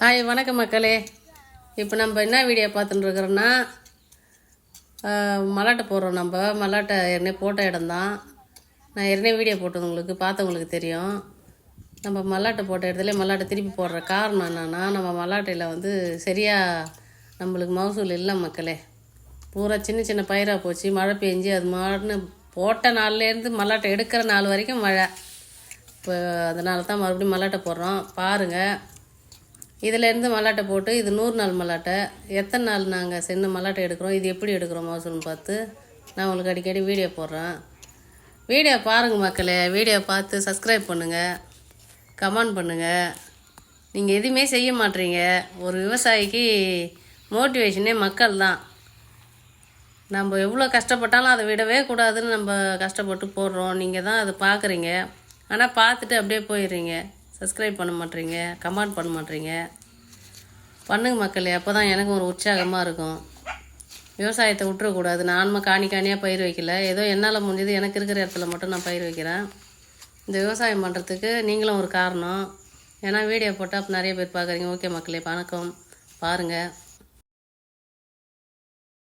Hi வணக்கம் மக்களே. இப்போ நம்ம என்ன வீடியோ பார்த்துட்டு இருக்கிறோன்னா மல்லாட்டை போடுறோம். நம்ம மல்லாட்டை ஏற்கனவே போட்ட இடம் தான். நான் ஏற்கனவே வீடியோ போட்டவங்களுக்கு பார்த்தவங்களுக்கு தெரியும். நம்ம மல்லாட்டை போட்ட இடத்துல மல்லாட்டை திருப்பி போடுற காரணம் என்னென்னா, நம்ம மல்லாட்டையில் சரியாக நம்மளுக்கு மகசூல் இல்லை மக்களே. பூரா சின்ன சின்ன பயிராக போச்சு. மழை பெஞ்சு அது மாடுன்னு போட்ட நாள்லேருந்து மல்லாட்டை எடுக்கிற நாள் வரைக்கும் மழை. இப்போ அதனால தான் மறுபடியும் மல்லாட்டை போடுறோம். பாருங்கள், இதிலேருந்து மல்லாட்டை போட்டு இது 100 நாள் மல்லாட்டை. எத்தனை நாள் நாங்கள் சென்று மல்லாட்டை எடுக்கிறோம், இது எப்படி எடுக்கிறோம் மகசூல்னு பார்த்து நான் உங்களுக்கு அடிக்கடி வீடியோ போடுறேன். வீடியோ பாருங்கள் மக்களே. வீடியோ பார்த்து சப்ஸ்கிரைப் பண்ணுங்கள், கமெண்ட் பண்ணுங்கள். நீங்கள் எதுவுமே செய்ய மாட்டீங்க. ஒரு விவசாயிக்கு மோட்டிவேஷனே மக்கள் தான். நம்ம எவ்வளோ கஷ்டப்பட்டாலும் அதை விடவே கூடாதுன்னு நம்ம கஷ்டப்பட்டு போடுறோம். நீங்கள் தான் அதை பார்க்குறீங்க. ஆனால் பார்த்துட்டு அப்படியே போயிடுறீங்க. சப்ஸ்கிரைப் பண்ண மாட்டீங்க, கமெண்ட் பண்ண மாட்டீங்க. பண்ணுங்க மக்களே, அப்போ தான் எனக்கும் ஒரு உற்சாகமாக இருக்கும். விவசாயத்தை விட்டுறக்கூடாது. நானும் காணியாக பயிர் வைக்கல. ஏதோ என்னால் முடிஞ்சது எனக்கு இருக்கிற இடத்துல மட்டும் நான் பயிர் வைக்கிறேன். இந்த விவசாயம் பண்ணுறதுக்கு நீங்களும் ஒரு காரணம். ஏன்னா வீடியோ போட்டால் அப்போ நிறைய பேர் பார்க்குறீங்க. ஓகே மக்களே, வணக்கம். பாருங்கள்.